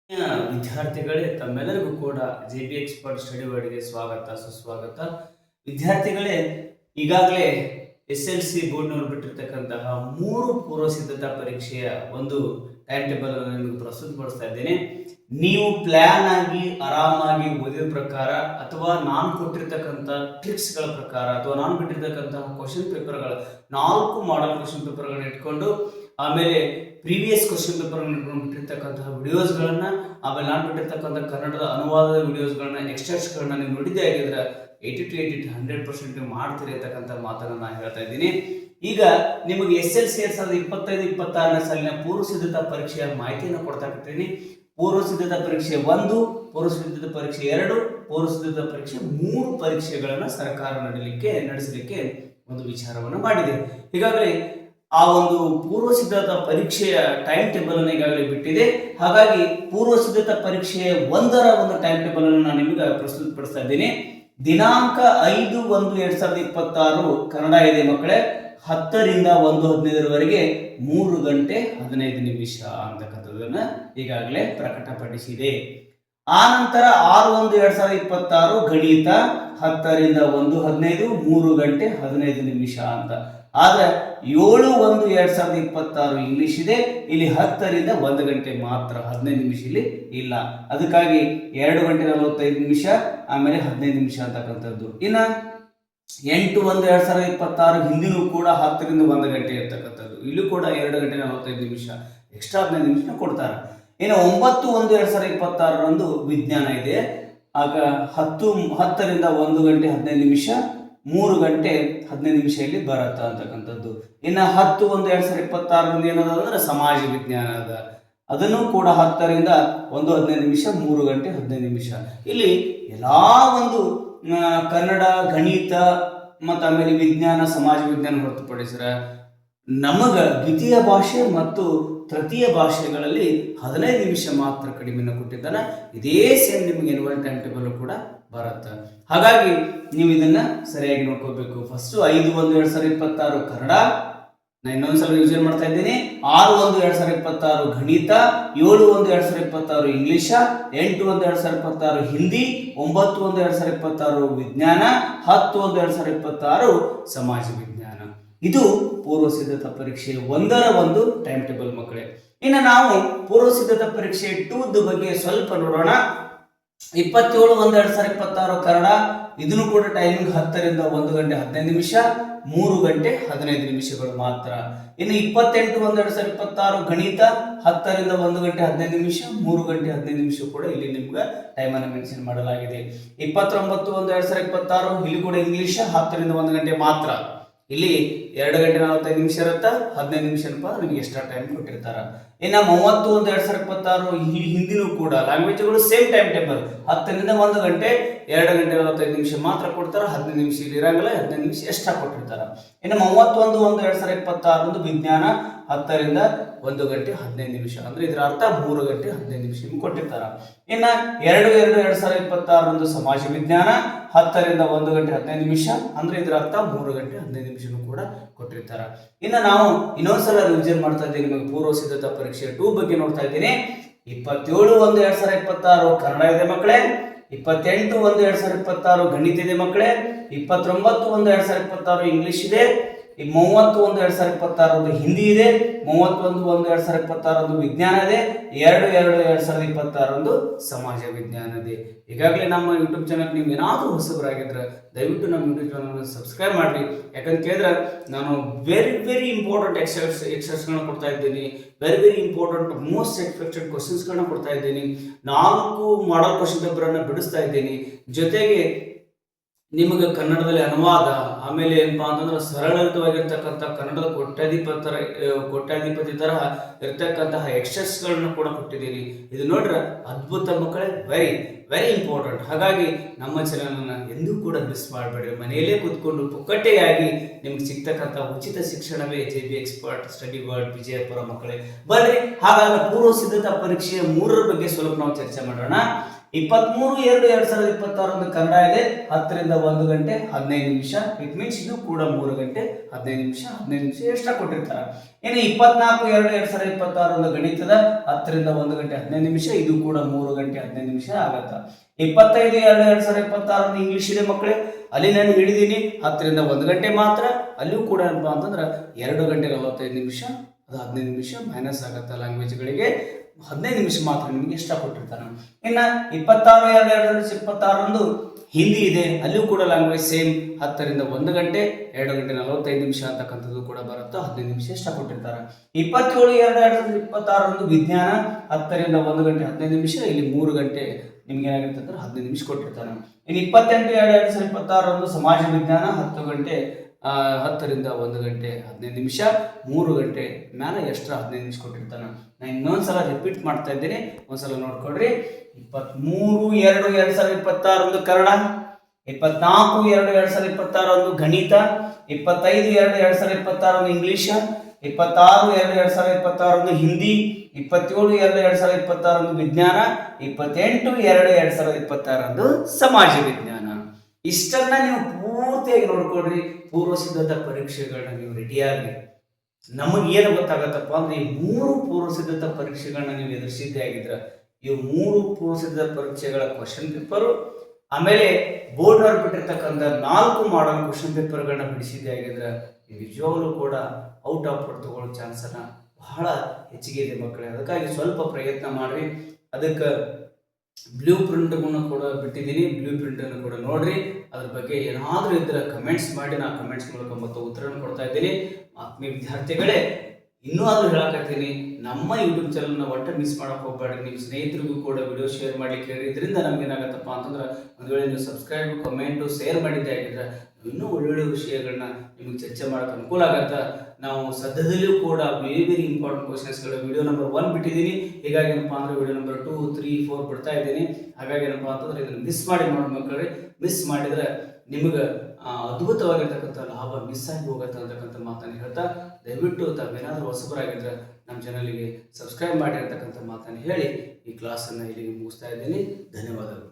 ವಿದ್ಯಾರ್ಥಿಗಳೇ ತಮ್ಮೆಲ್ಲರಿಗೂ ಕೂಡ JB ಎಕ್ಸ್ಪರ್ಟ್ ಸ್ಟಡಿ ವರ್ಡ್ಗೆ ಸ್ವಾಗತ ಸುಸ್ವಾಗತ. ವಿದ್ಯಾರ್ಥಿಗಳೇ, ಈಗಾಗಲೇ SLC ಬೋರ್ಡ್ನವರು ಬಿಟ್ಟಿರ್ತಕ್ಕಂತಹ 3 ಪೂರ್ವ ಸಿದ್ಧತಾ ಪರೀಕ್ಷೆಯ ಒಂದು ಟೈಮ್ ಟೇಬಲ್ ಅನ್ನು ನಿಮಗೆ ಪ್ರಸ್ತುತಪಡಿಸ್ತಾ ಇದ್ದೇನೆ. ನೀವು ಪ್ಲಾನ್ ಆಗಿ ಆರಾಮಾಗಿ ಓದಿದ ಪ್ರಕಾರ ಅಥವಾ ನಾನು ಕೊಟ್ಟಿರ್ತಕ್ಕಂಥ ಟ್ರಿಕ್ಸ್ಗಳ ಪ್ರಕಾರ ಅಥವಾ ನಾನು ಬಿಟ್ಟಿರ್ತಕ್ಕಂತಹ ಕ್ವಶನ್ ಪೇಪರ್ಗಳ 4 ಮಾಡೆಲ್ ಕ್ವಶನ್ ಪೇಪರ್ಗಳನ್ನ ಇಟ್ಕೊಂಡು ಆಮೇಲೆ ಪ್ರೀವಿಯಸ್ ಕ್ವಶನ್ ಪೇಪರ್ ಬಿಟ್ಟಿರ್ತಕ್ಕಂತಹ ವಿಡಿಯೋಸ್ಗಳನ್ನ ಆಮೇಲೆ ನಾನು ಬಿಟ್ಟಿರ್ತಕ್ಕಂಥ ಕನ್ನಡದ ಅನುವಾದದ ವಿಡಿಯೋಸ್ಗಳನ್ನ ಎಕ್ಸ್ಟರ್ಸ್ಗಳನ್ನ ನೀವು ನೋಡಿದ್ದೇ ಆಗಿದ್ರೆ 80 to 100% ನೀವು ಮಾಡ್ತೀರಿ ಅಂತಕ್ಕಂಥ ಮಾತನ್ನು ನಾನು ಹೇಳ್ತಾ ಇದ್ದೀನಿ. ಈಗ ನಿಮಗೆ SLC 2025-26ನೇ ಸಾಲಿನ ಪೂರ್ವ ಸಿದ್ಧತಾ ಪರೀಕ್ಷೆಯ ಮಾಹಿತಿಯನ್ನು ಕೊಡ್ತಾ ಇರ್ತೀನಿ. ಪೂರ್ವ ಸಿದ್ಧತಾ ಪರೀಕ್ಷೆ 1, ಪೂರ್ವ ಸಿದ್ಧತಾ ಪರೀಕ್ಷೆ 2, ಪೂರ್ವ ಸಿದ್ಧತಾ ಪರೀಕ್ಷೆ 3 ಪರೀಕ್ಷೆಗಳನ್ನ ಸರ್ಕಾರ ನಡೆಸಲಿಕ್ಕೆ ಒಂದು ವಿಚಾರವನ್ನು ಮಾಡಿದೆ. ಹೀಗಾಗಿ ಆ ಒಂದು ಪೂರ್ವ ಸಿದ್ಧತಾ ಪರೀಕ್ಷೆಯ ಟೈಮ್ ಟೇಬಲ್ ಅನ್ನು ಈಗಾಗಲೇ ಬಿಟ್ಟಿದೆ. ಹಾಗಾಗಿ ಪೂರ್ವ ಸಿದ್ಧತಾ ಪರೀಕ್ಷೆಯ 1ರ ಒಂದು ಟೈಮ್ ಟೇಬಲ್ ಅನ್ನು ನಾನು ನಿಮಗೆ ಪ್ರಸ್ತುತಪಡಿಸ್ತಾ ಇದ್ದೀನಿ. ದಿನಾಂಕ 5/1/2026 ಕನ್ನಡ ಇದೆ ಮಕ್ಕಳೇ. 10 ರಿಂದ 1:15 3 ಗಂಟೆ 15 ನಿಮಿಷ ಅಂತಕ್ಕಂಥದ್ದನ್ನ ಈಗಾಗಲೇ ಪ್ರಕಟಪಡಿಸಿದೆ. ಆ ನಂತರ 6/1/2026 ಗಣಿತ 10 ರಿಂದ 1:15 3 ಗಂಟೆ 15 ನಿಮಿಷ ಅಂತ. ಆದ್ರೆ 7/1/2026 ಇಂಗ್ಲಿಷ್ ಇದೆ. ಇಲ್ಲಿ 10 ರಿಂದ 1 ಗಂಟೆ ಮಾತ್ರ, 15 ನಿಮಿಷ ಇಲ್ಲಿ ಇಲ್ಲ. ಅದಕ್ಕಾಗಿ 2 ಗಂಟೆ 45 ನಿಮಿಷ ಆಮೇಲೆ 15 ನಿಮಿಷ ಅಂತಕ್ಕಂಥದ್ದು. ಇನ್ನ 8/1/2026 ಹಿಂದಿನೂ ಕೂಡ 10 ರಿಂದ 1 ಗಂಟೆ ಇರ್ತಕ್ಕಂಥದ್ದು. ಇಲ್ಲೂ ಕೂಡ 2 ಗಂಟೆ 45 ನಿಮಿಷ ಎಕ್ಸ್ಟ್ರಾ 15 ನಿಮಿಷ ಕೊಡ್ತಾರೆ. ಇನ್ನು 9/1/2026 ವಿಜ್ಞಾನ ಇದೆ. ಆಗ 10 ರಿಂದ 1 ಗಂಟೆ 15 ನಿಮಿಷ 3 ಗಂಟೆ 15 ನಿಮಿಷ ಇಲ್ಲಿ ಬರತ್ತ ಅಂತಕ್ಕಂಥದ್ದು. ಇನ್ನು 10/1/2026 ಏನದಂದ್ರೆ ಸಮಾಜ ವಿಜ್ಞಾನ ಅದ. ಅದನ್ನು ಕೂಡ 10 ರಿಂದ 1:15 ನಿಮಿಷ 3 ಗಂಟೆ 15 ನಿಮಿಷ. ಇಲ್ಲಿ ಎಲ್ಲಾ ಒಂದು ಕನ್ನಡ, ಗಣಿತ ಮತ್ತು ಆಮೇಲೆ ವಿಜ್ಞಾನ, ಸಮಾಜ ವಿಜ್ಞಾನ ಹೊರತುಪಡಿಸಿದ್ರೆ ನಮಗ ದ್ವಿತೀಯ ಭಾಷೆ ಮತ್ತು ತೃತೀಯ ಭಾಷೆಗಳಲ್ಲಿ 15 ನಿಮಿಷ ಮಾತ್ರ ಕಡಿಮೆಯನ್ನು ಕೊಟ್ಟಿದ್ದಾನೆ. ಇದೇ ಸೇಮ್ ನಿಮಗೆ ಎನ್ಯುವಲ್ ಟೈಮ್ ಟೇಬಲ್ ಕೂಡ ಬರುತ್ತೆ. ಹಾಗಾಗಿ ನೀವು ಇದನ್ನ ಸರಿಯಾಗಿ ನೋಡ್ಕೋಬೇಕು. ಫಸ್ಟ್ 5/1/2026 ಕನ್ನಡ, ನಾನು ಇನ್ನೊಂದ್ಸಲ ರಿವಿಷನ್ ಮಾಡ್ತಾ ಇದ್ದೀನಿ. 6/1/2026 ಗಣಿತ, 7/1/2026 ಇಂಗ್ಲಿಷ, 8/1/2026 ಹಿಂದಿ, 9/1/2026 ವಿಜ್ಞಾನ, 10/1/2026 ಸಮಾಜ ವಿಜ್ಞಾನ. ಇದು ಪೂರ್ವ ಸಿದ್ಧತಾ ಪರೀಕ್ಷೆ 1ರ ಒಂದು ಟೈಮ್ ಟೇಬಲ್ ಮಕ್ಕಳೇ. ಇನ್ನು ನಾವು ಪೂರ್ವ ಸಿದ್ಧತಾ ಪರೀಕ್ಷೆ 2 ಬಗ್ಗೆ ಸ್ವಲ್ಪ ನೋಡೋಣ. 27/1/2026 ಕನ್ನಡ, ಇದನ್ನು ಕೂಡ ಟೈಮಿಂಗ್ 10 ರಿಂದ 1 ಗಂಟೆ 15 ನಿಮಿಷ 3 ಗಂಟೆ 15 ನಿಮಿಷಗಳು ಮಾತ್ರ. ಇನ್ನು 28/1/2026 ಗಣಿತ, 10 ರಿಂದ 1 ಗಂಟೆ 15 ನಿಮಿಷ 3 ಗಂಟೆ 15 ನಿಮಿಷ ಕೂಡ ಇಲ್ಲಿ ನಿಮ್ಗೆ ಟೈಮ್ ಅನ್ನು ಮೆನ್ಷನ್ ಮಾಡಲಾಗಿದೆ. 29/1/2026 ಇಲ್ಲಿ ಕೂಡ ಇಂಗ್ಲಿಷ್ 10 ರಿಂದ 1 ಗಂಟೆ ಮಾತ್ರ. ಇಲ್ಲಿ 2 ಗಂಟೆ 45 ನಿಮಿಷ ಇರುತ್ತೆ, 15 ನಿಮಿಷ ನಿಮಗೆ ಎಕ್ಸ್ಟ್ರಾ ಟೈಮ್ ಕೊಟ್ಟಿರ್ತಾರ. ಇನ್ನು 30/1/2026 ಇಲ್ಲಿ ಹಿಂದಿನೂ ಕೂಡ ಲ್ಯಾಂಗ್ವೇಜ್ಗಳು ಸೇಮ್ ಟೈಮ್ ಟೇಬಲ್ 10 ರಿಂದ 1 ಗಂಟೆ 2 ಗಂಟೆ 45 ನಿಮಿಷ ಮಾತ್ರ ಕೊಡ್ತಾರೆ, 15 ನಿಮಿಷ ಇಲ್ಲಿ ಇರಂಗಿಲ್ಲ, 15 ನಿಮಿಷ ಎಕ್ಸ್ಟ್ರಾ ಕೊಟ್ಟಿರ್ತಾರ. ಇನ್ನು 31/1/2026 ವಿಜ್ಞಾನ 10 ರಿಂದ 1 ಗಂಟೆ 15 ನಿಮಿಷ, ಅಂದ್ರೆ ಇದರ ಅರ್ಥ 3 ಗಂಟೆ 15 ನಿಮಿಷ ನಿಮ್ಗೆ ಕೊಟ್ಟಿರ್ತಾರ. ಇನ್ನು 2/2/2026 ಸಮಾಜ ವಿಜ್ಞಾನ 10 ರಿಂದ 1 ಗಂಟೆ 15 ನಿಮಿಷ, ಅಂದ್ರೆ ಇದರ ಅರ್ಥ 3 ಗಂಟೆ 15 ನಿಮಿಷನೂ ಕೂಡ ಕೊಟ್ಟಿರ್ತಾರ. ಇನ್ನು ನಾವು ಇನ್ನೊಂದ್ಸಲ ರಿವಿಷನ್ ಮಾಡ್ತಾ ಇದ್ದೀವಿ. ನಿಮಗೆ ಪೂರ್ವ ಸಿದ್ಧತಾ ಪರೀಕ್ಷೆ 2 ಬಗ್ಗೆ ನೋಡ್ತಾ ಇದ್ದೀನಿ. 27/1/2026 ಕನ್ನಡ ಇದೆ ಮಕ್ಕಳೇ, 28/1/2026 ಗಣಿತ ಇದೆ ಮಕ್ಕಳೇ, 29/1/2026 ಇಂಗ್ಲಿಷ್ ಇದೆ, 30/1/2026 ಹಿಂದಿ ಇದೆ, 31/1/2026 ವಿಜ್ಞಾನ ಇದೆ, 2/2/2026 ಸಮಾಜ ವಿಜ್ಞಾನ ಇದೆ. ಈಗಾಗಲೇ ನಮ್ಮ ಯೂಟ್ಯೂಬ್ ಚಾನಲ್ ನೀವು ಏನಾದರೂ ಹೊಸಬರಾಗಿದ್ರೆ ದಯವಿಟ್ಟು ನಮ್ಮ ಯೂಟ್ಯೂಬ್ ಚಾನಲ್ ಸಬ್ಸ್ಕ್ರೈಬ್ ಮಾಡಿರಿ. ಯಾಕಂತ ಕೇಳಿದ್ರೆ ನಾನು ವೆರಿ ಇಂಪಾರ್ಟೆಂಟ್ ಎಕ್ಸರ್ಸೈಸ್ಗಳನ್ನ ಕೊಡ್ತಾ ಇದ್ದೀನಿ, ವೆರಿ ಇಂಪಾರ್ಟೆಂಟ್ ಮೋಸ್ಟ್ ಎಕ್ಸ್ಪೆಕ್ಟೆಡ್ ಕ್ವಶನ್ಸ್ಗಳನ್ನ ಕೊಡ್ತಾ ಇದ್ದೀನಿ. 4 ಮಾಡೆಲ್ ಕ್ವಶನ್ ಪೇಪರನ್ನು ಬಿಡಿಸ್ತಾ ಇದ್ದೀನಿ. ಜೊತೆಗೆ ನಿಮಗೆ ಕನ್ನಡದಲ್ಲಿ ಅನುವಾದ, ಆಮೇಲೆ ಏನಪ್ಪಾ ಅಂತಂದ್ರೆ ಸರಳವಾಗಿರ್ತಕ್ಕಂಥ ಕನ್ನಡದ ಕೋಟ್ಯಾಧಿಪತಿ ತರಹ ಇರ್ತಕ್ಕಂತಹ ಎಕ್ಸರ್ಸೈಸ್ಗಳನ್ನು ಕೂಡ ಕೊಟ್ಟಿದ್ದೀನಿ. ಇದು ನೋಡ್ರೆ ಅದ್ಭುತ ಮಕ್ಕಳೇ, ವೆರಿ ಇಂಪಾರ್ಟೆಂಟ್. ಹಾಗಾಗಿ ನಮ್ಮ ಚಾನಲನ್ನು ಎಂದೂ ಕೂಡ ಮಿಸ್ ಮಾಡಬೇಡಿ. ಮನೆಯಲ್ಲೇ ಕೂತ್ಕೊಂಡು ಪುಕ್ಕಟ್ಟೆಯಾಗಿ ನಿಮ್ಗೆ ಸಿಗ್ತಕ್ಕಂಥ ಉಚಿತ ಶಿಕ್ಷಣವೇ JB expert study world Vijayapura ಮಕ್ಕಳೇ. ಬರ್ರಿ ಹಾಗಾದ್ರೆ ಪೂರ್ವ ಸಿದ್ಧತಾ ಪರೀಕ್ಷೆಯ 3ರ ಬಗ್ಗೆ ಸ್ವಲ್ಪ ನಾವು ಚರ್ಚೆ ಮಾಡೋಣ. 23/2/2026 ಕನ್ನಡ ಇದೆ 10ರಿಂದ 1 ಗಂಟೆ 15 ನಿಮಿಷ. ಇಟ್ ಮೀನ್ಸ್ ಇದು ಕೂಡ 3 ಗಂಟೆ 15 ನಿಮಿಷ ಎಕ್ಸ್ಟ್ರಾ ಕೊಟ್ಟಿರ್ತಾರೆ. ಇನ್ನು 24/2/2026 ಗಣಿತದ 10ರಿಂದ 1 ಗಂಟೆ 15 ನಿಮಿಷ, ಇದು ಕೂಡ 3 ಗಂಟೆ 15 ನಿಮಿಷ ಆಗತ್ತ. 25/2/2026 ಇಂಗ್ಲಿಷ್ ಇದೆ ಮಕ್ಕಳೇ, ಅಲ್ಲಿ ನಾನು ಹೇಳಿದ್ದೀನಿ 10ರಿಂದ 1 ಗಂಟೆ ಮಾತ್ರ. ಅಲ್ಲಿಯೂ ಕೂಡ ಏನಪ್ಪಾ ಅಂತಂದ್ರೆ 2 ಗಂಟೆ 45 ನಿಮಿಷ, ಅದು 15 ನಿಮಿಷ ಮೈನಸ್ ಆಗತ್ತ. ಲ್ಯಾಂಗ್ವೇಜ್ಗಳಿಗೆ 15 ನಿಮಿಷ ಮಾತ್ರ ನಿಮಗೆ ಇಷ್ಟ ಕೊಟ್ಟಿರ್ತಾನೆ. ಇನ್ನು 26/2/2026 ಹಿಂದಿ ಇದೆ, ಅಲ್ಲಿಯೂ ಕೂಡ ಲ್ಯಾಂಗ್ವೇಜ್ ಸೇಮ್ 10ರಿಂದ 1 ಗಂಟೆ 2 ಗಂಟೆ 45 ನಿಮಿಷ ಅಂತಕ್ಕಂಥದ್ದು ಕೂಡ ಬರುತ್ತೆ. 15 ನಿಮಿಷ ಇಷ್ಟ ಕೊಟ್ಟಿರ್ತಾರೆ. 27/2/2026 ವಿಜ್ಞಾನ 10ರಿಂದ 1 ಗಂಟೆ 15 ನಿಮಿಷ, ಇಲ್ಲಿ 3 ಗಂಟೆ ನಿಮ್ಗೆ ಏನಾಗುತ್ತೆ ಅಂದ್ರೆ 15 ನಿಮಿಷ ಕೊಟ್ಟಿರ್ತಾನೆ. ಇನ್ನು 28/2/2026 ಸಮಾಜ ವಿಜ್ಞಾನ 10ರಿಂದ 1 ಗಂಟೆ 15 ನಿಮಿಷ, 3 ಗಂಟೆ ಮ್ಯಾಲ ಎಕ್ಸ್ಟ್ರಾ 15 ನಿಮಿಷ ಕೊಟ್ಟಿರ್ತಾನೆ. ನಾನು ಇನ್ನೊಂದ್ಸಲ ರಿಪೀಟ್ ಮಾಡ್ತಾ ಇದ್ದೀನಿ, ಒಂದ್ಸಲ ನೋಡ್ಕೊಡ್ರಿ. 23/2/2026 ಕನ್ನಡ, 24/2/2026 ಗಣಿತ, 25/2/2026 ಇಂಗ್ಲಿಷ್, 26/2/2026 ಹಿಂದಿ, 27/2/2026 ವಿಜ್ಞಾನ, 28/2/2026 ಸಮಾಜ ವಿಜ್ಞಾನ. ಇಷ್ಟನ್ನ ನೀವು ಪೂರ್ತಿಯಾಗಿ ನೋಡ್ಕೊಡ್ರಿ. ಪೂರ್ವ ಸಿದ್ಧತಾ ಪರೀಕ್ಷೆಗಳನ್ನ ನೀವು ರೆಡಿಯಾಗಿ, ನಮಗೆ ಏನು ಗೊತ್ತಾಗತ್ತಪ್ಪ ಅಂದ್ರೆ ಈ 3 ಪೂರ್ವ ಸಿದ್ಧತಾ ಪರೀಕ್ಷೆಗಳನ್ನ ನೀವು ಎದುರಿಸಿದ್ದೇ ಆಗಿದ್ರೆ, ಈ 3 ಪೂರ್ವ ಸಿದ್ಧತಾ ಪರೀಕ್ಷೆಗಳ ಕ್ವಶನ್ ಪೇಪರು, ಆಮೇಲೆ ಬೋರ್ಡ್ ಅವ್ರು ಬಿಟ್ಟಿರ್ತಕ್ಕಂಥ 4 ಮಾಡಲ್ ಕ್ವಶನ್ ಪೇಪರ್ಗಳನ್ನ ಬಿಡಿಸಿದ್ದೇ ಆಗಿದ್ರೆ ನಿಜವಾಗ್ಲೂ ಕೂಡ ಔಟ್ ಆಫ್ ತಗೊಳ್ಳೋ ಚಾನ್ಸನ್ನ ಬಹಳ ಹೆಚ್ಚಿಗೆ ಇದೆ ಮಕ್ಕಳೇ. ಅದಕ್ಕಾಗಿ ಸ್ವಲ್ಪ ಪ್ರಯತ್ನ ಮಾಡ್ರಿ. ಅದಕ್ಕೆ ಬ್ಲೂ ಪ್ರಿಂಟ್ಗಳನ್ನು ಕೂಡ ಬಿಟ್ಟಿದ್ದೀನಿ, ಬ್ಲೂ ಪ್ರಿಂಟನ್ನು ಕೂಡ ನೋಡ್ರಿ. ಅದ್ರ ಬಗ್ಗೆ ಏನಾದರೂ ಇದ್ದರೆ ಕಮೆಂಟ್ಸ್ ಮಾಡಿ, ನಾನು ಕಮೆಂಟ್ಸ್ ಮೂಲಕ ಮತ್ತು ಉತ್ತರವನ್ನು ಕೊಡ್ತಾ ಇದ್ದೀನಿ. ಆತ್ಮೀಯ ವಿದ್ಯಾರ್ಥಿಗಳೇ, ಇನ್ನೂ ಆದರೂ ಹೇಳಕತ್ತೀನಿ, ನಮ್ಮ ಯೂಟ್ಯೂಬ್ ಚಾನಲ್ನ ಒಟ್ಟು ಮಿಸ್ ಮಾಡೋಕೆ ಹೋಗಬೇಡಿ. ನಿಮ್ಮ ಸ್ನೇಹಿತರಿಗೂ ಕೂಡ ವಿಡಿಯೋ ಶೇರ್ ಮಾಡಲಿಕ್ಕೆ ಹೇಳಿ. ಇದರಿಂದ ನಮ್ಗೆ ಏನಾಗತ್ತಪ್ಪ ಅಂತಂದ್ರೆ, ಒಂದು ವೇಳೆ ನೀವು ಸಬ್ಸ್ಕ್ರೈಬ್, ಕಮೆಂಟು, ಶೇರ್ ಮಾಡಿದ್ದೆ ಆಗಿದ್ರೆ ಇನ್ನೂ ಒಳ್ಳೊಳ್ಳೆ ವಿಷಯಗಳನ್ನ ನಿಮಗೆ ಚರ್ಚೆ ಮಾಡೋಕೆ ಅನುಕೂಲ ಆಗತ್ತೆ. ನಾವು ಸದ್ಯದಲ್ಲಿಯೂ ಕೂಡ ವೆರಿ ಇಂಪಾರ್ಟೆಂಟ್ ಕ್ವಶನ್ಸ್ಗಳು ವಿಡಿಯೋ ನಂಬರ್ 1 ಬಿಟ್ಟಿದ್ದೀನಿ. ಹೀಗಾಗಿ ಏನಪ್ಪ ಅಂದರೆ ವಿಡಿಯೋ ನಂಬರ್ 2, 3, 4 ಬಿಡ್ತಾ ಇದ್ದೀನಿ. ಹಾಗಾಗಿ ಏನಪ್ಪ ಅಂತಂದ್ರೆ ಇದನ್ನು ಮಿಸ್ ಮಾಡಿ ನೋಡಿ ಮಕ್ಕಳೇ. ಮಿಸ್ ಮಾಡಿದರೆ ನಿಮಗೆ ಅದ್ಭುತವಾಗಿರ್ತಕ್ಕಂಥ ಲಾಭ ಮಿಸ್ ಆಗಿ ಹೋಗುತ್ತೆ ಅಂತಕ್ಕಂಥ ಮಾತನ್ನು ಹೇಳ್ತಾ, ದಯವಿಟ್ಟು ತಾವೇನಾದರೂ ಹೊಸಬರಾಗಿದ್ದರೆ ನಮ್ಮ ಚಾನಲ್ಗೆ ಸಬ್ಸ್ಕ್ರೈಬ್ ಮಾಡಿರ್ತಕ್ಕಂಥ ಮಾತನ್ನು ಹೇಳಿ ಈ ಕ್ಲಾಸನ್ನು ಇಲ್ಲಿಗೆ ಮುಗಿಸ್ತಾ ಇದ್ದೀನಿ. ಧನ್ಯವಾದಗಳು.